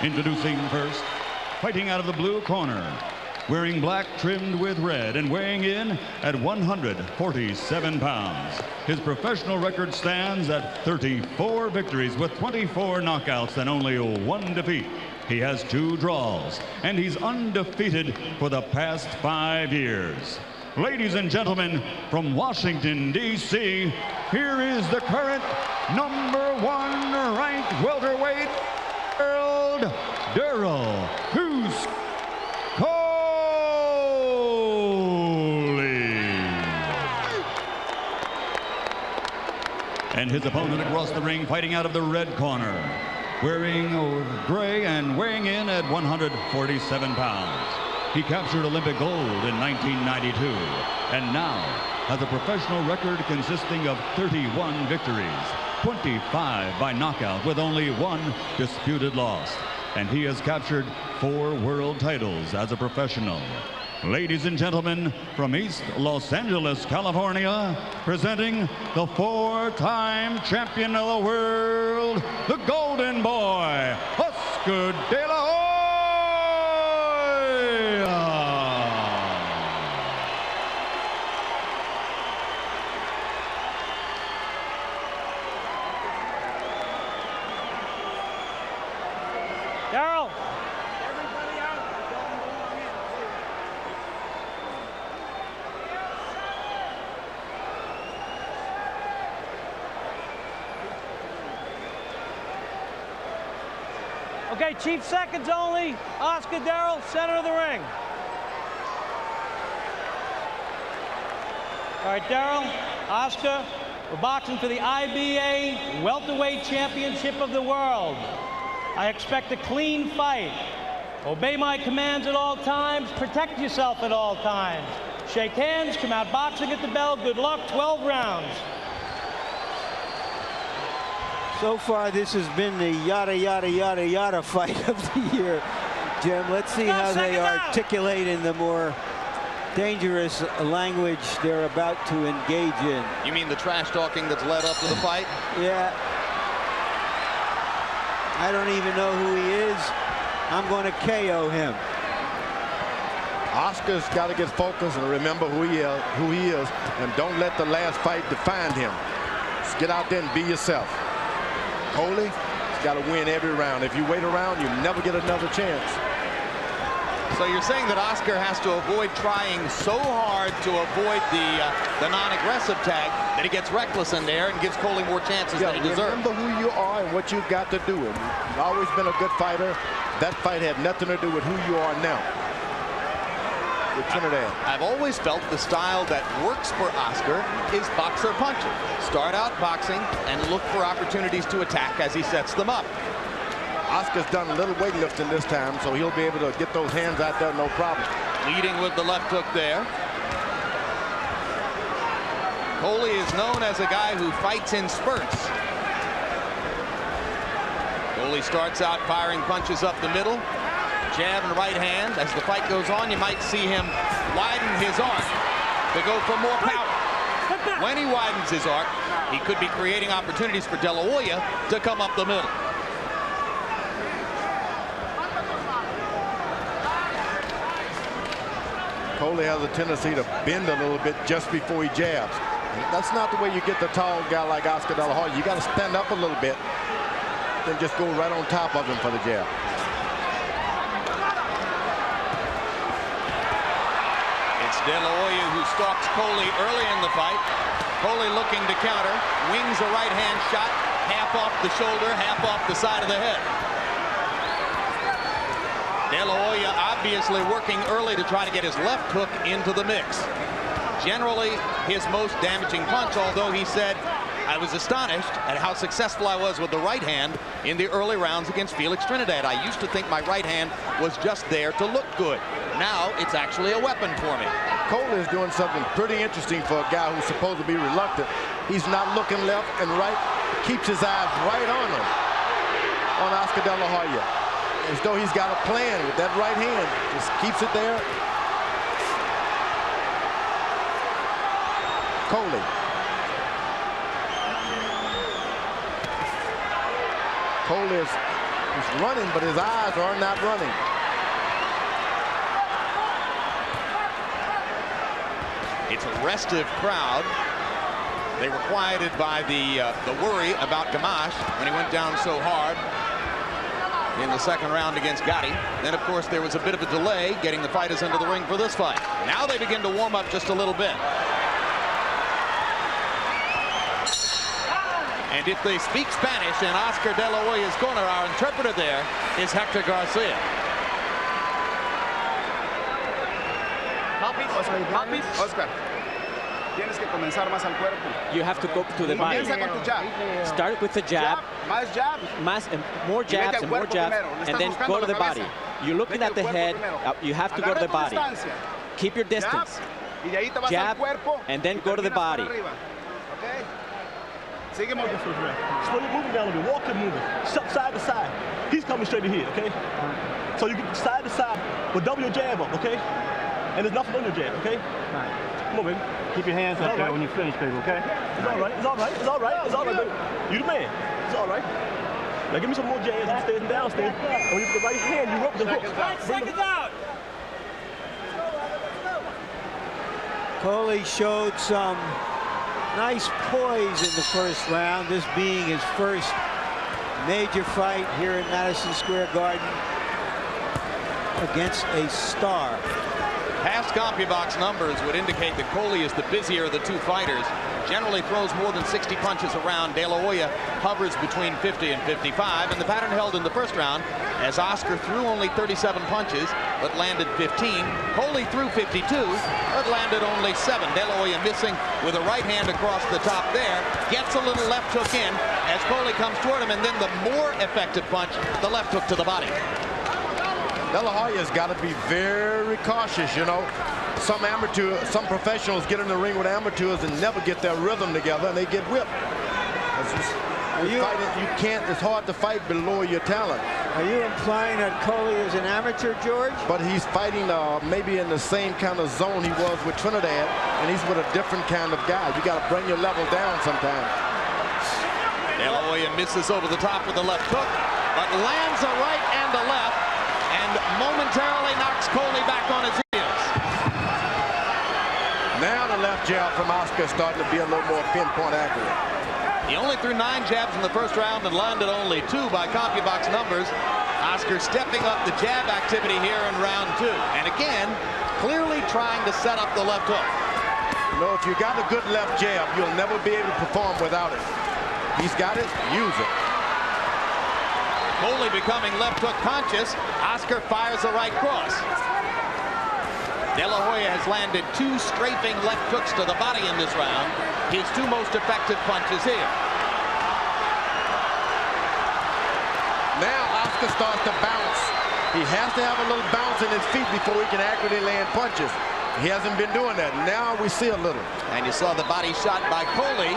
Introducing first, fighting out of the blue corner, wearing black trimmed with red and weighing in at 147 pounds. His professional record stands at 34 victories with 24 knockouts and only 1 defeat. He has 2 draws, and he's undefeated for the past 5 years. Ladies and gentlemen, from Washington, D.C., here is the current #1 ranked welterweight world, Derrell Coley. And his opponent across the ring, fighting out of the red corner, wearing gray and weighing in at 147 pounds. He captured Olympic gold in 1992 and now has a professional record consisting of 31 victories, 25 by knockout with only 1 disputed loss. And he has captured 4 world titles as a professional. Ladies and gentlemen, from East Los Angeles, California, presenting the 4-time champion of the world, the Golden Boy, Oscar De La Hoya. Derrell. Everybody out. Okay, Chief, seconds only. Oscar, Derrell, center of the ring. All right, Derrell, Oscar, we're boxing for the IBA Welterweight Championship of the World. I expect a clean fight. Obey my commands at all times. Protect yourself at all times. Shake hands, come out boxing at the bell. Good luck, 12 rounds. So far, this has been the yada, yada, yada, yada fight of the year, Jim. Let's see how they articulate in the more dangerous language they're about to engage in. You mean the trash talking that's led up to the fight? Yeah. I don't even know who he is. I'm going to KO him. Oscar's got to get focused and remember who he is, and don't let the last fight define him. Just get out there and be yourself. Coley's got to win every round. If you wait around, you never get another chance. So you're saying that Oscar has to avoid trying so hard to avoid the non-aggressive tag that he gets reckless in there and gives Coley more chances than he deserves. Remember who you are and what you've got to do. And you've always been a good fighter. That fight had nothing to do with who you are now. With Trinidad. I've always felt the style that works for Oscar is boxer-puncher. Start out boxing and look for opportunities to attack as he sets them up. Oscar's done a little weightlifting this time, so he'll be able to get those hands out there no problem. Leading with the left hook there. Coley is known as a guy who fights in spurts. Coley starts out firing punches up the middle. Jab and right hand. As the fight goes on, you might see him widen his arc to go for more power. When he widens his arc, he could be creating opportunities for De La Hoya to come up the middle. Coley has a tendency to bend a little bit just before he jabs. And that's not the way you get the tall guy like Oscar De La Hoya. You got to stand up a little bit, then just go right on top of him for the jab. It's De La Hoya who stalks Coley early in the fight. Coley looking to counter, wings a right hand shot, half off the shoulder, half off the side of the head. De La Hoya obviously working early to try to get his left hook into the mix. Generally his most damaging punch, although he said, I was astonished at how successful I was with the right hand in the early rounds against Felix Trinidad. I used to think my right hand was just there to look good. Now it's actually a weapon for me. Coley is doing something pretty interesting for a guy who's supposed to be reluctant. He's not looking left and right, keeps his eyes right on him, on Oscar De La Hoya. As though he's got a plan with that right hand. Just keeps it there. Coley. Coley is He's running, but his eyes are not running. It's a restive crowd. They were quieted by the worry about Gamache when he went down so hard in the second round against Gotti. Then, of course, there was a bit of a delay getting the fighters into the ring for this fight. Now they begin to warm up just a little bit. And if they speak Spanish in Oscar De La Hoya's corner, our interpreter there is Hector Garcia. Oscar, tienes que comenzar más al cuerpo. You have to go to the body. Comienza con tu jab. Start with the jab. Más jab. More jabs and more jabs, and then go to the body. You're looking at the head. You have to go to the body. Keep your distance. Jab, and then go to the body. Okay? Sigue moving. Slowly moving down a little bit. Walk and moving. Side to side. He's coming straight to here, okay? So you get side to side, but double your jab up, okay? And there's nothing on your jab, okay? Come on, baby. Keep your hands up there when you finish, baby, okay? It's all right. It's all right. It's all right. It's all right, baby. You the man. It's all right. Now give me some more jabs upstairs and downstairs. And when you put the right hand, you rub the hook. 5 seconds out. Coley showed some nice poise in the first round, this being his first major fight here in Madison Square Garden against a star. Past CompuBox numbers would indicate that Coley is the busier of the two fighters. Generally throws more than 60 punches around. De La Hoya hovers between 50 and 55, and the pattern held in the first round as Oscar threw only 37 punches but landed 15. Coley threw 52 but landed only 7. De La Hoya missing with a right hand across the top there. Gets a little left hook in as Coley comes toward him, and then the more effective punch, the left hook to the body. De La Hoya's got to be very cautious, you know. Some professionals get in the ring with amateurs and never get their rhythm together, and they get whipped. It's hard to fight below your talent. Are you implying that Coley is an amateur, George? But he's fighting maybe in the same kind of zone he was with Trinidad, and he's with a different kind of guy. You got to bring your level down sometimes. De La Hoya misses over the top with the left hook, but lands a right and a left, and momentarily knocks Coley back on his heels. Now the left jab from Oscar is starting to be a little more pinpoint accurate. He only threw 9 jabs in the first round and landed only 2 by CompuBox numbers. Oscar stepping up the jab activity here in round 2. And again, clearly trying to set up the left hook. You know, if you got a good left jab, you'll never be able to perform without it. He's got it, use it. Coley becoming left hook conscious. Oscar fires a right cross. De La Hoya has landed 2 strafing left hooks to the body in this round. His 2 most effective punches here. Now Oscar starts to bounce. He has to have a little bounce in his feet before he can accurately land punches. He hasn't been doing that. Now we see a little. And you saw the body shot by Coley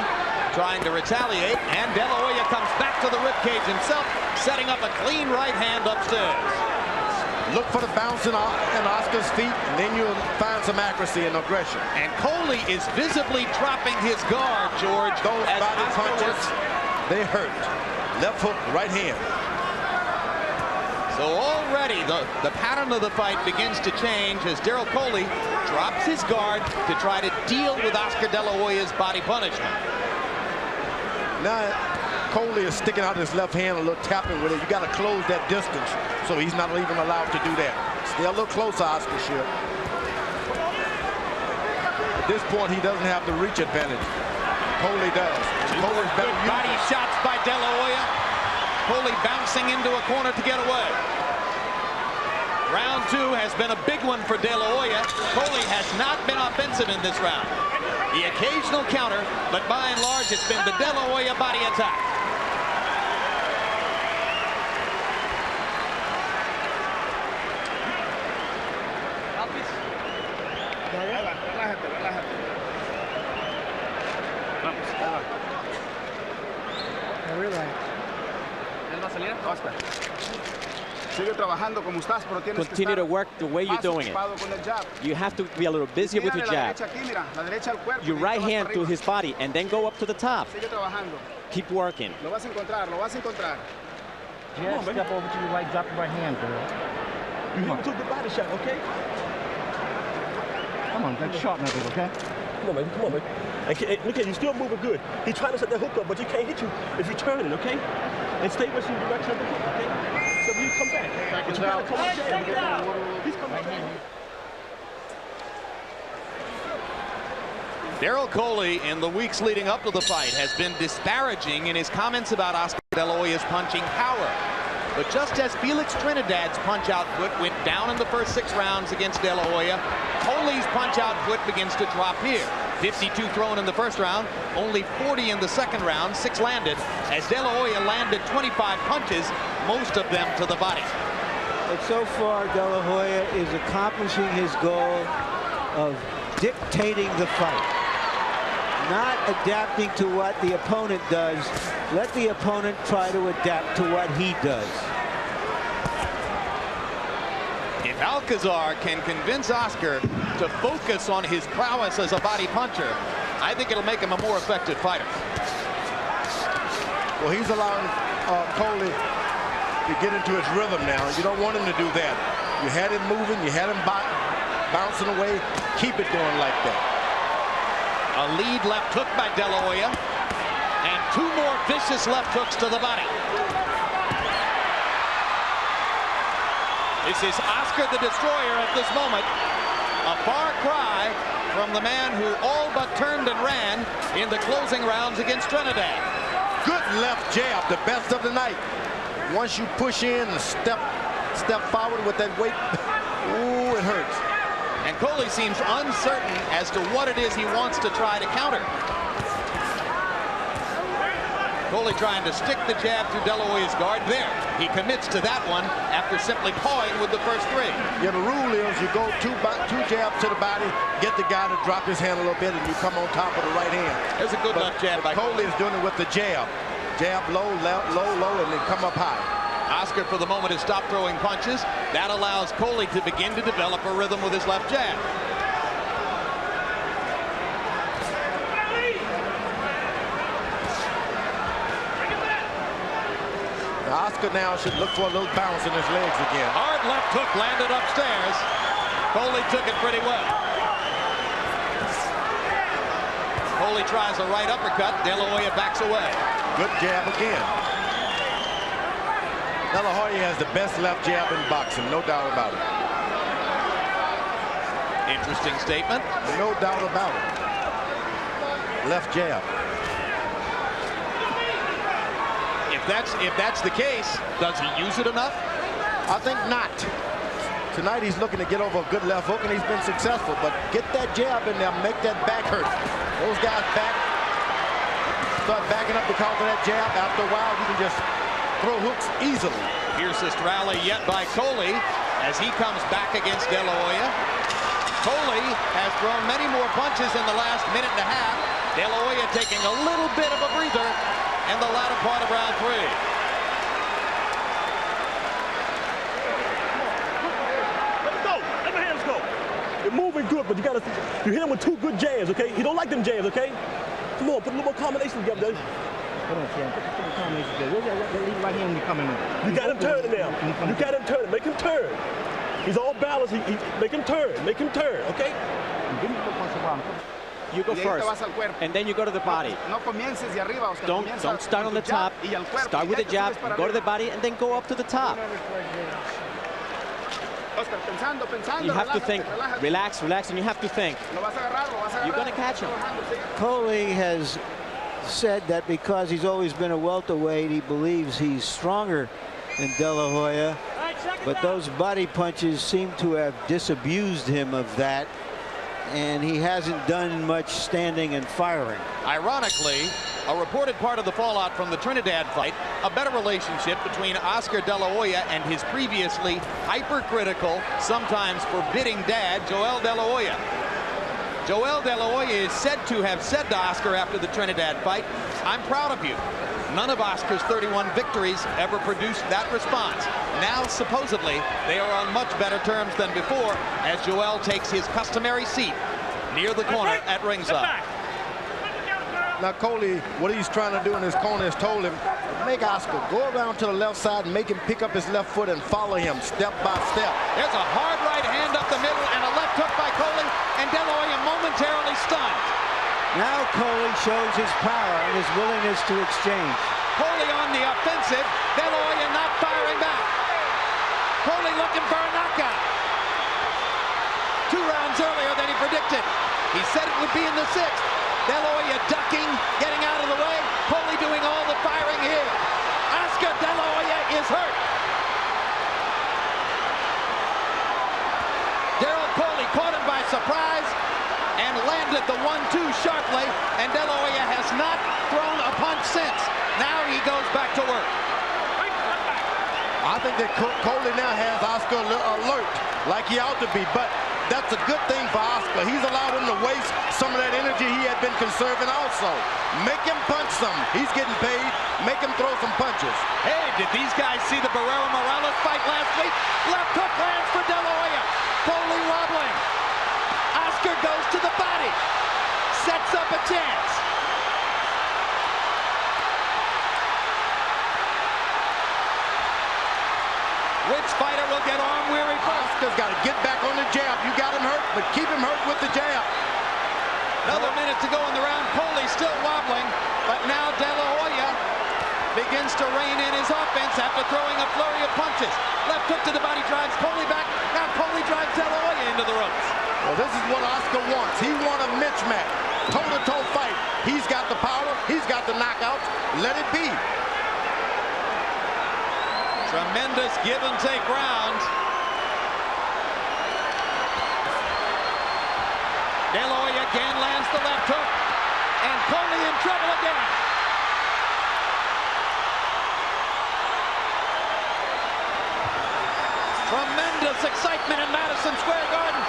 trying to retaliate, and De La Hoya comes back to the ribcage himself, setting up a clean right hand upstairs. Look for the bounce in Oscar's feet, and then you'll find some accuracy and aggression. And Coley is visibly dropping his guard, George. Those body punches, they hurt. Left hook, right hand. So already the pattern of the fight begins to change as Derrell Coley drops his guard to try to deal with Oscar De La Hoya's body punishment. Now Coley is sticking out his left hand a little, tapping with it. You got to close that distance, so he's not even allowed to do that. Stay a little closer, Oscar should. At this point, he doesn't have the reach advantage. Coley does. Coley's better. Body shots by De La Hoya. Coley bouncing into a corner to get away. Round 2 has been a big one for De La Hoya. Coley has not been offensive in this round. The occasional counter, but by and large, it's been the De La Hoya body attack. Continue to work the way you're doing it. You have to be a little busier with your jab. Your right hand to his body, and then go up to the top. Keep working. Jab, step over to your right, drop your right hand, girl. You hit him to the body shot, okay? Come on, that's sharp now, okay? Come on, baby, come on, baby. And look at you, still moving good. He's trying to set that hook up, but he can't hit you if you're turning, okay? And stay with you in the direction of the hook, okay? So when you come back, but you gotta come on jab. He's coming back. Derrell Coley, in the weeks leading up to the fight, has been disparaging in his comments about Oscar De La Hoya's punching power. But just as Felix Trinidad's punch output went down in the first 6 rounds against De La Hoya, Coley's punch output begins to drop here. 52 thrown in the first round, only 40 in the second round, 6 landed, as De La Hoya landed 25 punches, most of them to the body. But so far, De La Hoya is accomplishing his goal of dictating the fight. Not adapting to what the opponent does. Let the opponent try to adapt to what he does. If Alcazar can convince Oscar to focus on his prowess as a body puncher, I think it'll make him a more effective fighter. Well, he's allowing Coley to get into his rhythm now. You don't want him to do that. You had him moving, you had him bouncing away. Keep it going like that. A lead left hook by De La Hoya, and 2 more vicious left hooks to the body. This is Oscar the Destroyer at this moment. A far cry from the man who all but turned and ran in the closing rounds against Trinidad. Good left jab, the best of the night. Once you push in and step forward with that weight, ooh, it hurts. And Coley seems uncertain as to what it is he wants to try to counter. Coley trying to stick the jab through De La Hoya's guard. There, he commits to that one after simply pawing with the first 3. Yeah, the rule is you go two jabs to the body, get the guy to drop his hand a little bit, and you come on top of the right hand. There's a good left jab by Coley is doing it with the jab. Jab low, left, low, and then come up high. Oscar, for the moment, has stopped throwing punches. That allows Coley to begin to develop a rhythm with his left jab. Now Oscar now should look for a little bounce in his legs again. Hard left hook landed upstairs. Coley took it pretty well. Coley tries a right uppercut. De La Hoya backs away. Good jab again. De La Hoya has the best left jab in boxing, no doubt about it. Interesting statement. No doubt about it. Left jab. If that's the case, does he use it enough? I think not. Tonight he's looking to get over a good left hook, and he's been successful. But get that jab in there, make that back hurt. Those guys start backing up because of that jab. After a while, you can just throw hooks easily. Fiercest rally yet by Coley as he comes back against De La Hoya. Coley has thrown many more punches in the last minute and a half. De La Hoya taking a little bit of a breather in the latter part of round 3. Let it go. Let my hands go. You're moving good, but you hit him with 2 good jabs, okay? He don't like them jabs, okay? Come on, put a little more combination together. Hold on, Sam. Put the combination together. Where's that right hand coming in? You got him turning now. You got him turning. Make him turn. He's all balanced. Make him turn. Make him turn, okay? You go first, and then you go to the body. Don't start on the top. Start with the jab, go to the body, and then go up to the top. You have to think, relax, and you have to think. You're going to catch him. Coley has said that because he's always been a welterweight, he believes he's stronger than De La Hoya. But those body punches seem to have disabused him of that, and he hasn't done much standing and firing. Ironically, a reported part of the fallout from the Trinidad fight, a better relationship between Oscar De La Hoya and his previously hypercritical, sometimes forbidding dad, Joel De La Hoya. Joel De La Hoya is said to have said to Oscar after the Trinidad fight, "I'm proud of you." None of Oscar's 31 victories ever produced that response. Now, supposedly, they are on much better terms than before as Joel takes his customary seat near the corner at ringside. Now Coley, what he's trying to do in his corner is told him, make Oscar go around to the left side and make him pick up his left foot and follow him step by step. There's a hard right hand up the middle and a left hook by Coley, and De La Hoya momentarily stunned. Now Coley shows his power and his willingness to exchange. Coley on the offensive, De La Hoya not firing back. Coley looking for a knockout. 2 rounds earlier than he predicted. He said it would be in the 6th. De La Hoya ducking, getting out of the way. Coley doing all the firing here. Oscar De La Hoya is hurt. Derrell Coley caught him by surprise and landed the 1-2 sharply, and De La Hoya has not thrown a punch since. Now he goes back to work. I think that Coley now has Oscar alert like he ought to be, but that's a good thing for Oscar. He's allowed him to waste some of that energy he had been conserving also. Make him punch some. He's getting paid. Make him throw some punches. Hey, did these guys see the Barrera-Morales fight last week? Left hook lands for De La Hoya. Coley wobbling. Oscar goes to the body. Sets up a chance. Which fighter will get arm weary first? Oscar's got to get back on the jab. You got him hurt, but keep him hurt with the jab. Another minute to go in the round. Coley still wobbling, but now De La Hoya begins to rein in his offense after throwing a flurry of punches. Left hook to the body drives Coley back. Now Coley drives De La Hoya into the ropes. Well, this is what Oscar wants. He wants a mismatch, toe-to-toe fight. He's got the power. He's got the knockouts. Let it be. Tremendous give and take round. De La Hoya again lands the left hook, and Coley in trouble again. Tremendous excitement in Madison Square Garden.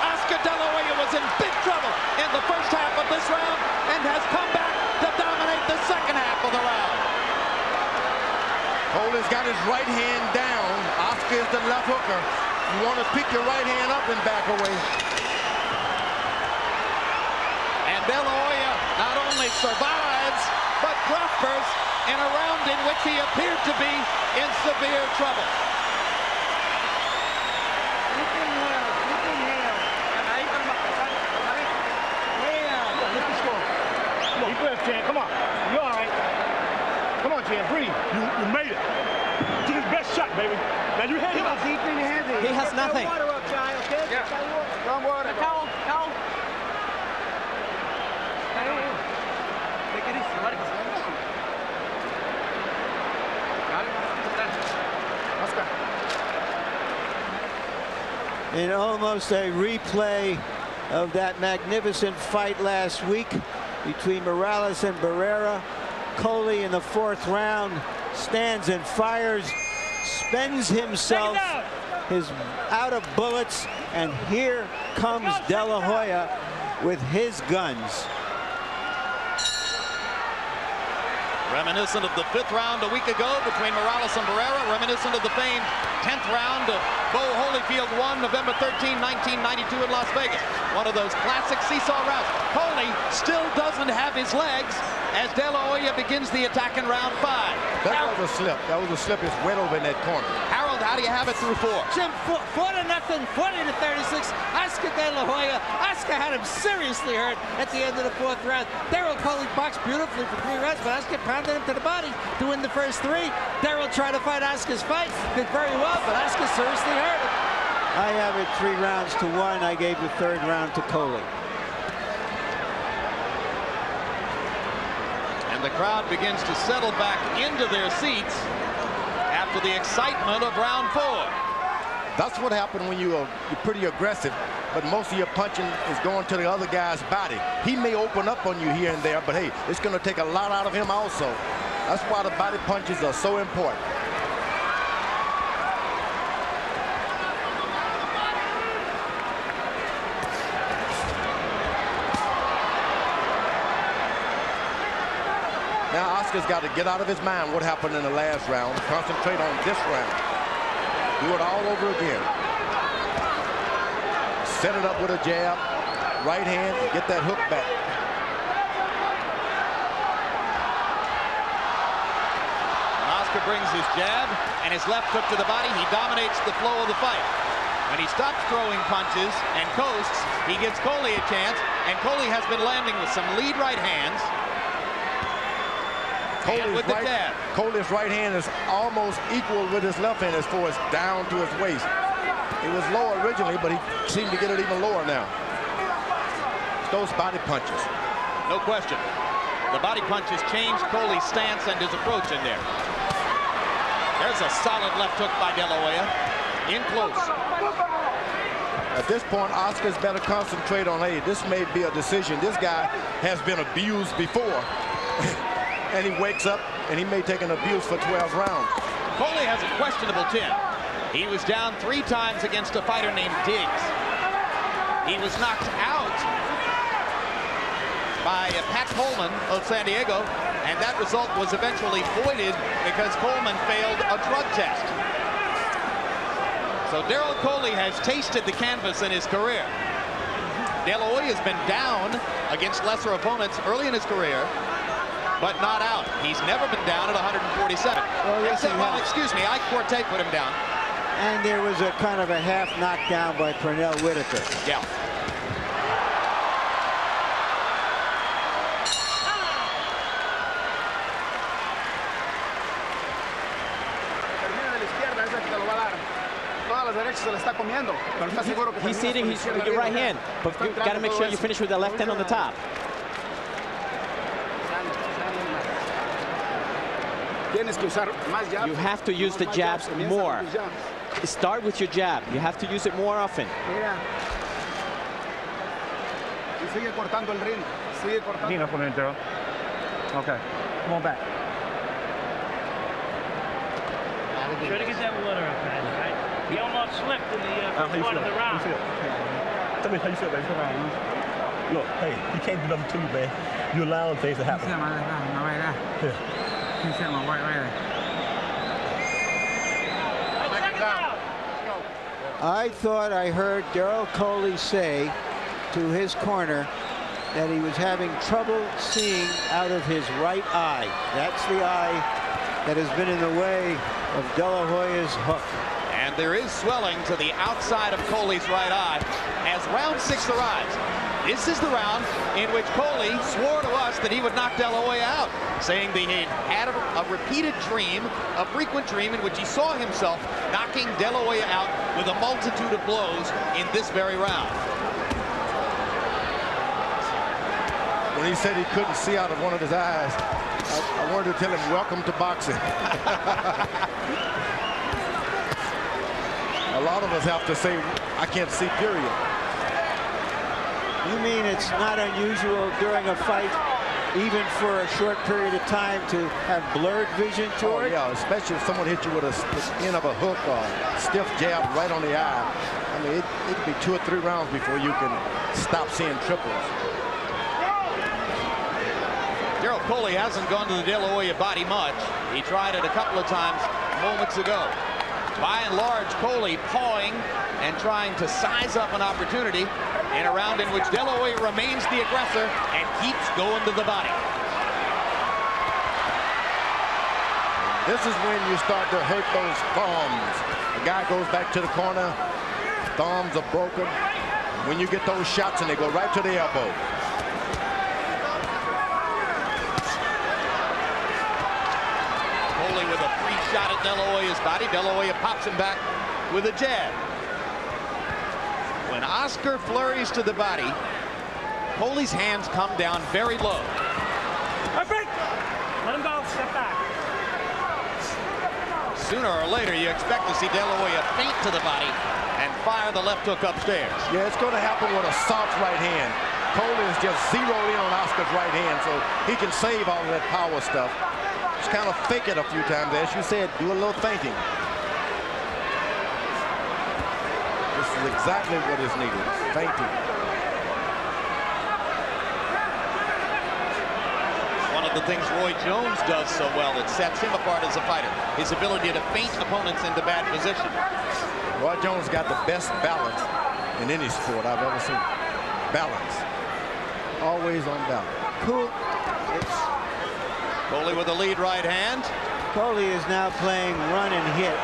Oscar De La Hoya was in big trouble in the first half of this round and has come back to dominate the second half of the round. Coley's got his right hand down. Oscar is the left hooker. You want to pick your right hand up and back away. And De La Hoya not only survives, but prospers in a round in which he appeared to be in severe trouble. Come on, you're all right. Come on, Jan, breathe. You made it. Took his best shot, baby. Now you hit him. He has nothing. Water up, child, okay? Yeah. Some water. Towel. Take it easy, buddy. Got it? In almost a replay of that magnificent fight last week between Morales and Barrera, Coley in the 4th round stands and fires, spends himself, is out of bullets, and here comes De La Hoya with his guns. Reminiscent of the 5th round a week ago between Morales and Barrera, reminiscent of the famed 10th round of Bo Holyfield won November 13, 1992 in Las Vegas. One of those classic seesaw rounds. Coley still doesn't have his legs as De La Hoya begins the attack in round 5. That was a slip. That was a slip. It's wet over in that corner. Harold, how do you have it through 4? Jim, 4-0, 40-36. Oscar De La Hoya. Oscar had him seriously hurt at the end of the 4th round. Derrell Coley boxed beautifully for 3 rounds, but Oscar pounded him to the body to win the first 3. Derrell tried to fight Oscar's fight, did very well, but Oscar seriously hurt him. I have it 3 rounds to 1. I gave the 3rd round to Coley. And the crowd begins to settle back into their seats after the excitement of round 4. That's what happened when you're pretty aggressive, but most of your punching is going to the other guy's body. He may open up on you here and there, but hey, it's going to take a lot out of him also. That's why the body punches are so important. Now Oscar's got to get out of his mind what happened in the last round. Concentrate on this round. Do it all over again. Set it up with a jab, right hand, and get that hook back. Oscar brings his jab and his left hook to the body. He dominates the flow of the fight. When he stops throwing punches and coasts, he gives Coley a chance, and Coley has been landing with some lead right hands. Coley's right hand is almost equal with his left hand as far as down to his waist. It was low originally, but he seemed to get it even lower now. Those body punches. No question. The body punches changed Coley's stance and his approach in there. There's a solid left hook by De La Hoya. In close. At this point, Oscar's better concentrate on, hey, this may be a decision. This guy has been abused before. And he wakes up, and he may take an abuse for 12 rounds. Coley has a questionable chin. He was down 3 times against a fighter named Diggs. He was knocked out by Pat Coleman of San Diego, and that result was eventually voided because Coleman failed a drug test. So Derrell Coley has tasted the canvas in his career. De La Hoya has been down against lesser opponents early in his career, but not out. He's never been down at 147. Well, yes, excuse me, Ike Forte put him down. And there was a kind of a half knockdown by Pernell Whitaker. Yeah. He's eating with your right hand, but you got to make sure you finish with the left hand on the top. You have to use the jabs more. Start with your jab. You have to use it more often. Nina for a minute, Derrell. Okay, come on back. Try to get that water up, man. Right? He almost slipped in the first part of the round. Tell me how you feel, baby. Look, hey, you can't do nothing to you, man. You're allowing things to happen. I thought I heard Derrell Coley say to his corner that he was having trouble seeing out of his right eye. That's the eye that has been in the way of De La Hoya's hook. And there is swelling to the outside of Coley's right eye as round 6 arrives. This is the round in which Coley swore to us that he would knock De La Hoya out, saying that he had a repeated dream, a frequent dream in which he saw himself knocking De La Hoya out with a multitude of blows in this very round. When he said he couldn't see out of one of his eyes, I wanted to tell him, welcome to boxing. A lot of us have to say, I can't see, period. You mean it's not unusual during a fight, even for a short period of time, to have blurred vision, George? Oh, yeah, especially if someone hit you with the end of a hook or a stiff jab right on the eye. I mean, it could be 2 or 3 rounds before you can stop seeing triples. Derrell Coley hasn't gone to the De La Hoya body much. He tried it a couple of times moments ago. By and large, Coley pawing and trying to size up an opportunity in a round in which De La Hoya remains the aggressor and keeps going to the body. This is when you start to hurt those thumbs. The guy goes back to the corner, thumbs are broken. When you get those shots and they go right to the elbow. Coley with a free shot at De La Hoya's body. De La Hoya pops him back with a jab. When Oscar flurries to the body, Coley's hands come down very low. Break. Let him go. Step back. Sooner or later, you expect to see De La Hoya feint to the body and fire the left hook upstairs. Yeah, it's going to happen with a soft right hand. Coley is just zeroed in on Oscar's right hand, so he can save all of that power stuff. Just kind of fake it a few times. As you said, do a little thinking. This is exactly what is needed. Thinking. One of the things Roy Jones does so well that sets him apart as a fighter, his ability to feint opponents into bad position. Roy Jones got the best balance in any sport I've ever seen. Balance. Always on balance. Cool. Coley with a lead right hand. Coley is now playing run and hit.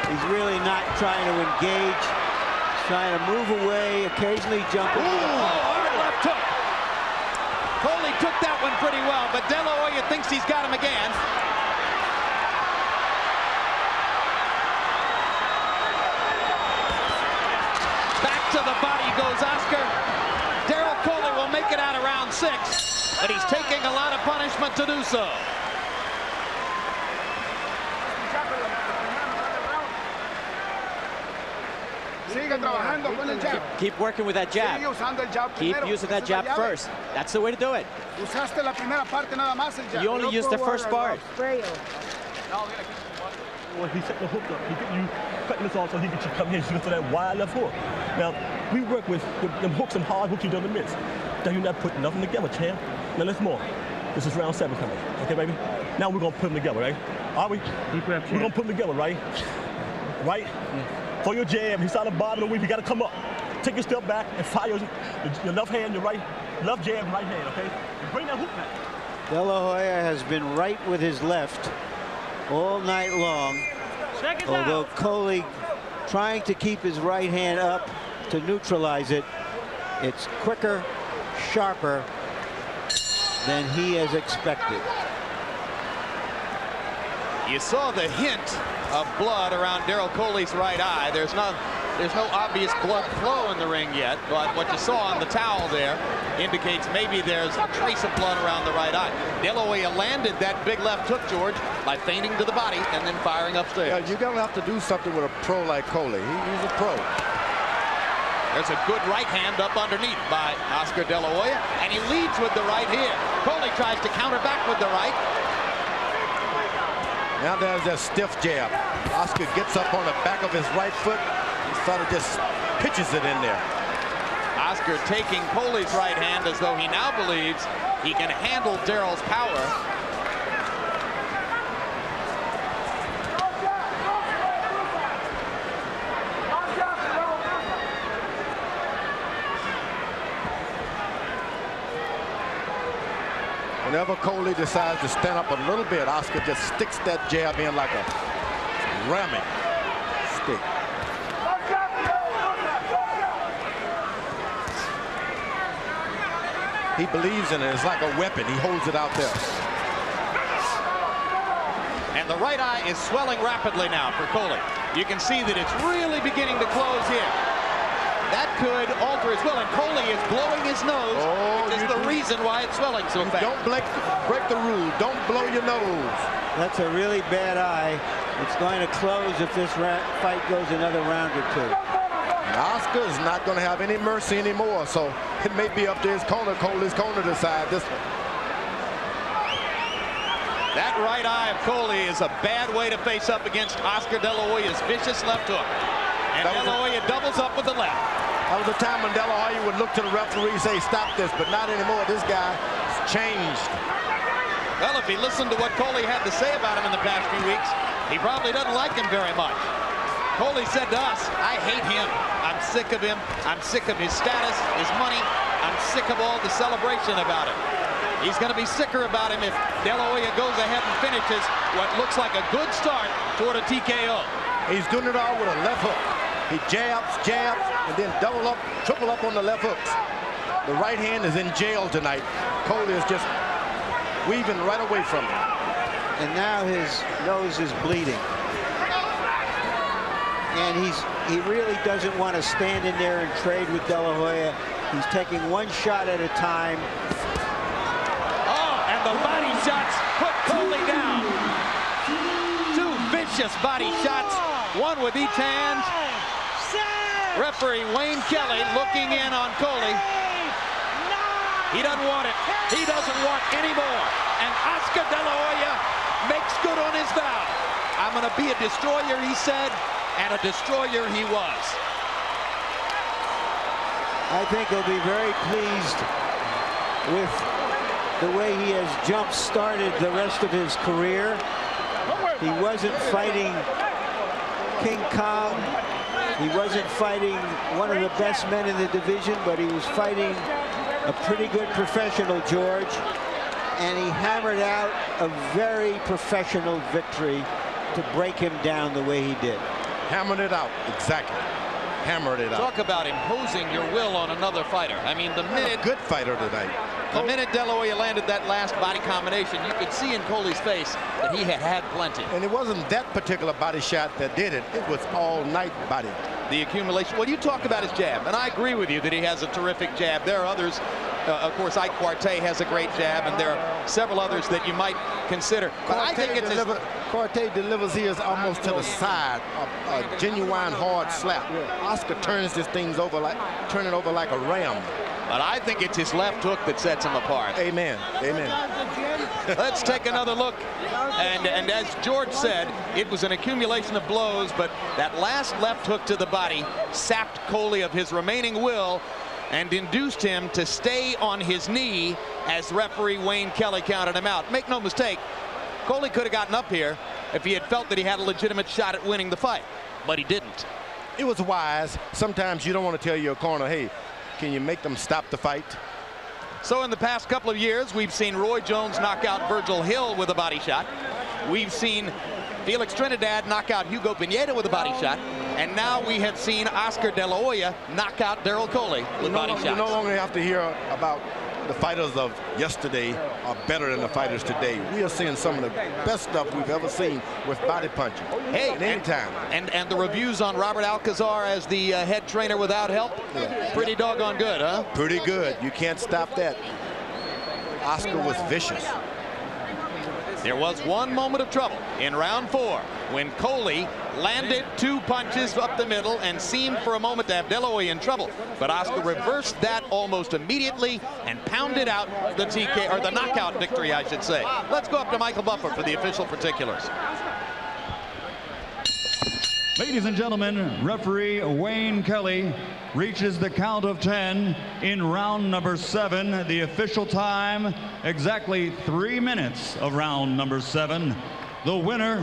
He's really not trying to engage. He's trying to move away, occasionally jumping. Hard left hook. Coley took that one pretty well, but De La Hoya thinks he's got him again. Back to the body goes Oscar. Derrell Coley will make it out of round 6, but he's taking a lot of punishment to do so. Keep working with that jab. Keep using that jab first. That's the way to do it. You only use the first part. Well, he set the hook up. He get you cutting this off so he get you come here and for that wide left hook. Now, we work with them hooks and hard hooks you done the miss. Now you're not putting nothing together, champ. Now let's more. This is round 7 coming. Okay, baby? Now we're gonna put them together, right? Are we? We're gonna put them together, right? Right? Throw your jab. He's out of bottom of the weave. You gotta come up. Take a step back and fire your left hand, your right, left jab, right hand, okay? And bring that hook back. De La Hoya has been right with his left all night long. Although Coley trying to keep his right hand up to neutralize it. It's quicker, sharper than he has expected. You saw the hint of blood around Derrell Coley's right eye. There's no obvious blood flow in the ring yet, but what you saw on the towel there indicates maybe there's a trace of blood around the right eye. De La Hoya landed that big left hook, George, by feinting to the body and then firing upstairs. Yeah, you're gonna have to do something with a pro like Coley. He's a pro. There's a good right hand up underneath by Oscar De La Hoya, and he leads with the right here. Coley tries to counter back with the right. Now there's that stiff jab. Oscar gets up on the back of his right foot and sort of just pitches it in there. Oscar taking Coley's right hand as though he now believes he can handle Derrell's power. Whenever Coley decides to stand up a little bit, Oscar just sticks that jab in like a ramming stick. He believes in it. It's like a weapon. He holds it out there. And the right eye is swelling rapidly now for Coley. You can see that it's really beginning to close here. That could alter his will, and Coley is blowing his nose, which is the reason why it's swelling so fast. Don't break the rule. Don't blow your nose. That's a really bad eye. It's going to close if this fight goes another round or two. Oscar is not going to have any mercy anymore, so it may be up to his corner, Coley's corner to decide this one. That right eye of Coley is a bad way to face up against Oscar De La Hoya's vicious left hook. And De La Hoya doubles up with the left. That was a time when De La Hoya would look to the referee and say, stop this, but not anymore. This guy's changed. Well, if he listened to what Coley had to say about him in the past few weeks, he probably doesn't like him very much. Coley said to us, I hate him. I'm sick of him. I'm sick of his status, his money. I'm sick of all the celebration about him. He's going to be sicker about him if De La Hoya goes ahead and finishes what looks like a good start toward a TKO. He's doing it all with a left hook. He jabs, and then double up, triple up on the left hooks. The right hand is in jail tonight. Coley is just weaving right away from him. And now his nose is bleeding. And he really doesn't want to stand in there and trade with De La Hoya. He's taking one shot at a time. Oh, and the body shots put Coley down. Two vicious body shots, one with each hand. Referee Wayne Kelly looking in on Coley. He doesn't want it. He doesn't want any more. And Oscar De La Hoya makes good on his vow. I'm going to be a destroyer, he said, and a destroyer he was. I think he'll be very pleased with the way he has jump-started the rest of his career. He wasn't fighting King Kong. He wasn't fighting one of the best men in the division, but he was fighting a pretty good professional, George. and he hammered out a very professional victory to break him down the way he did. Hammered it out, exactly. Hammered it out. Talk about imposing your will on another fighter. I mean, the minute... Good fighter tonight. The minute De La Hoya landed that last body combination, you could see in Coley's face that he had plenty. And it wasn't that particular body shot that did it. It was all-night body. The accumulation. Well, you talk about his jab, and I agree with you that he has a terrific jab. There are others. Of course, Ike Quartey has a great jab, and there are several others that you might consider. But I think it's Quartey delivers his almost to the side, a genuine hard slap. Oscar turns this thing over like a ram. But I think it's his left hook that sets him apart. Amen. Amen. Let's take another look. And as George said, it was an accumulation of blows, but that last left hook to the body sapped Coley of his remaining will and induced him to stay on his knee as referee Wayne Kelly counted him out. Make no mistake, Coley could have gotten up here if he had felt that he had a legitimate shot at winning the fight, but he didn't. It was wise. Sometimes you don't want to tell your corner, hey, can you make them stop the fight? So in the past couple of years, we've seen Roy Jones knock out Virgil Hill with a body shot. We've seen Felix Trinidad knock out Hugo Pineda with a body shot. And now we have seen Oscar De La Hoya knock out Derrell Coley with body shots. You no longer have to hear about the fighters of yesterday are better than the fighters today. We are seeing some of the best stuff we've ever seen with body punching. Hey, at any time. And the reviews on Robert Alcazar as the head trainer without help, pretty doggone good, huh? Pretty good. You can't stop that. Oscar was vicious. There was one moment of trouble in round 4 when Coley landed 2 punches up the middle and seemed for a moment to have De La Hoya in trouble. But Oscar reversed that almost immediately and pounded out the TK, or the knockout victory, I should say. Let's go up to Michael Buffer for the official particulars. Ladies and gentlemen, referee Wayne Kelly reaches the count of 10 in round number 7. The official time, exactly 3 minutes of round number 7. The winner,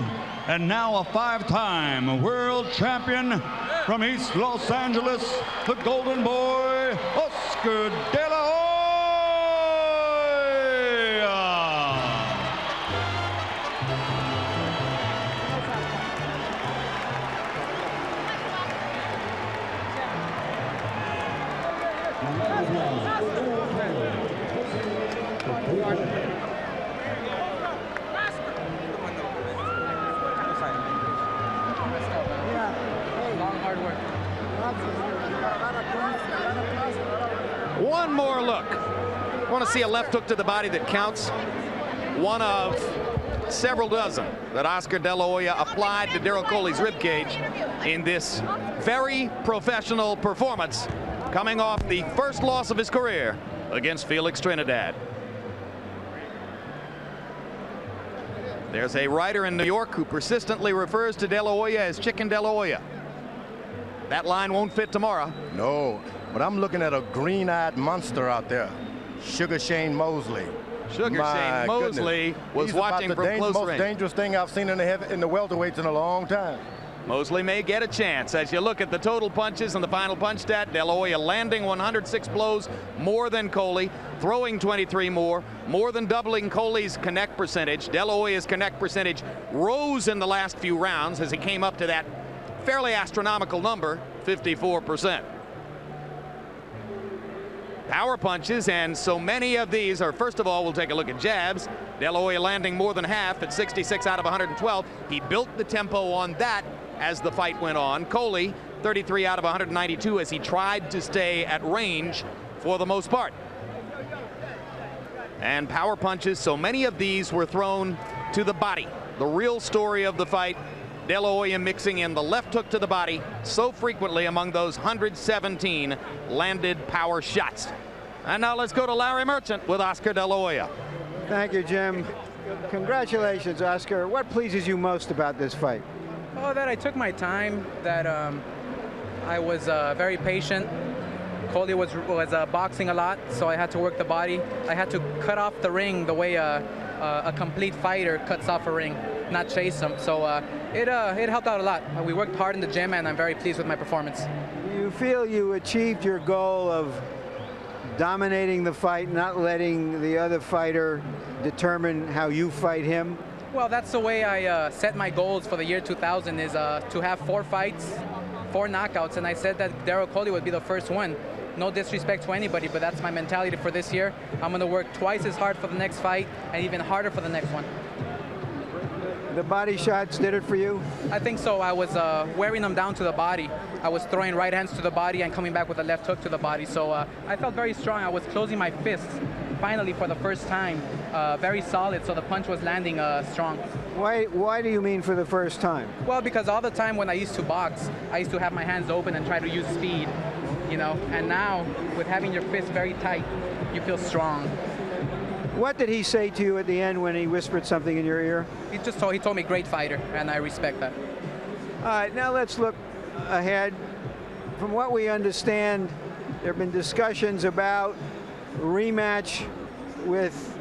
and now a 5-time world champion from East Los Angeles, the Golden Boy, Oscar De La Hoya. One more look. Want to see a left hook to the body that counts? One of several dozen that Oscar De La Hoya applied to Derrell Coley's ribcage in this very professional performance, coming off the first loss of his career against Felix Trinidad. There's a writer in New York who persistently refers to De La Hoya as Chicken De La Hoya. That line won't fit tomorrow. No, but I'm looking at a green-eyed monster out there, Sugar Shane Mosley. Sugar Shane Mosley was watching from close range. Most dangerous thing I've seen in the welterweights in a long time. Mosley may get a chance. As you look at the total punches and the final punch stat, De La Hoya landing 106 blows more than Coley, throwing 23 more than doubling Coley's connect percentage. De La Hoya's connect percentage rose in the last few rounds as he came up to that fairly astronomical number, 54%. Power punches, and so many of these are, first of all, we'll take a look at jabs. De La Hoya landing more than half at 66 out of 112. He built the tempo on that as the fight went on. Coley, 33 out of 192 as he tried to stay at range for the most part. And power punches, so many of these were thrown to the body. The real story of the fight, De La Hoya mixing in the left hook to the body so frequently among those 117 landed power shots. And now let's go to Larry Merchant with Oscar De La Hoya. Thank you, Jim. Congratulations, Oscar. What pleases you most about this fight? Oh, that I took my time, that I was very patient. Coley was boxing a lot, so I had to work the body. I had to cut off the ring the way a complete fighter cuts off a ring, not chase him. So it helped out a lot. We worked hard in the gym, and I'm very pleased with my performance. Do you feel you achieved your goal of dominating the fight, not letting the other fighter determine how you fight him? Well, that's the way I set my goals for the year 2000 is to have 4 fights, 4 knockouts, and I said that Derrell Coley would be the first one. No disrespect to anybody, but that's my mentality for this year. I'm going to work twice as hard for the next fight and even harder for the next one. The body shots did it for you? I think so. I was wearing them down to the body. I was throwing right hands to the body and coming back with a left hook to the body. So I felt very strong. I was closing my fists finally for the first time. Very solid, so the punch was landing strong. Why do you mean for the first time? Well, because all the time when I used to box, I used to have my hands open and try to use speed, you know. And now, with having your fists very tight, you feel strong. What did he say to you at the end when he whispered something in your ear? He told me great fighter, and I respect that. All right, now let's look ahead. From what we understand, there have been discussions about a rematch with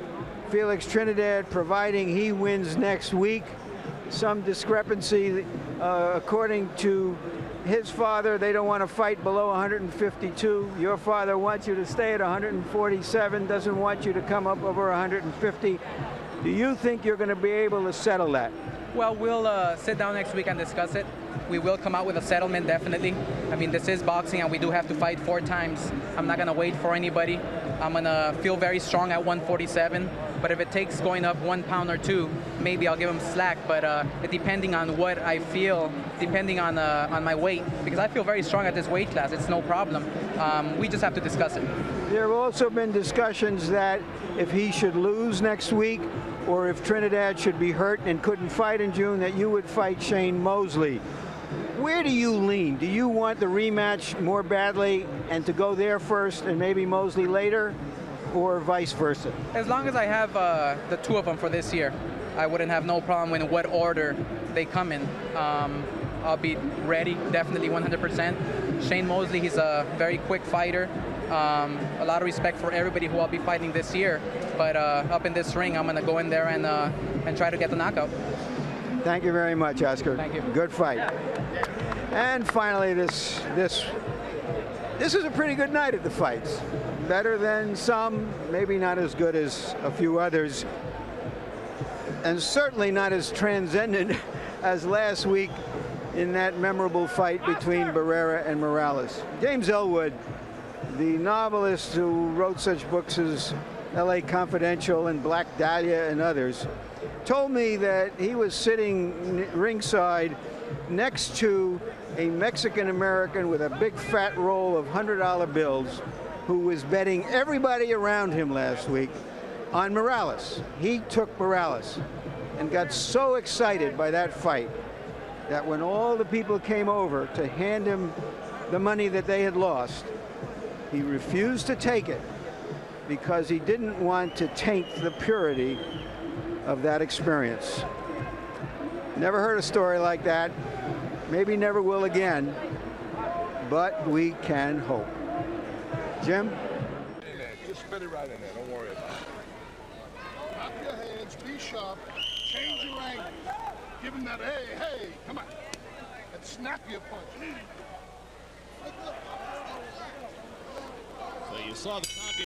Felix Trinidad, providing he wins next week. Some discrepancy, according to his father, they don't want to fight below 152. Your father wants you to stay at 147, doesn't want you to come up over 150. Do you think you're going to be able to settle that? Well, we'll sit down next week and discuss it. We will come out with a settlement, definitely. I mean, this is boxing, and we do have to fight 4 times. I'm not going to wait for anybody. I'm going to feel very strong at 147. But if it takes going up 1 pound or 2, maybe I'll give him slack. But depending on what I feel, depending on my weight, because I feel very strong at this weight class, it's no problem. We just have to discuss it. There have also been discussions that if he should lose next week, or if Trinidad should be hurt and couldn't fight in June, that you would fight Shane Mosley. Where do you lean? Do you want the rematch more badly and to go there first and maybe Mosley later, or vice versa? As long as I have the 2 of them for this year, I wouldn't have no problem in what order they come in. I'll be ready, definitely 100%. Shane Mosley, he's a very quick fighter. A lot of respect for everybody who I'll be fighting this year. But up in this ring, I'm going to go in there and try to get the knockout. Thank you very much, Oscar. Thank you. Good fight. And finally, this is a pretty good night at the fights. Better than some, maybe not as good as a few others, and certainly not as transcendent as last week in that memorable fight between Barrera and Morales. James Ellwood, the novelist who wrote such books as L.A. Confidential and Black Dahlia and others, told me that he was sitting ringside next to a Mexican-American with a big fat roll of $100 bills who was betting everybody around him last week on Morales. He took Morales and got so excited by that fight that when all the people came over to hand him the money that they had lost, he refused to take it because he didn't want to taint the purity of that experience. Never heard a story like that. Maybe never will again, but we can hope. Jim? Just spit it right in there. Don't worry about it. Drop your hands, be sharp, change your angle. Give him that, hey, come on. And snap your punch. So you saw the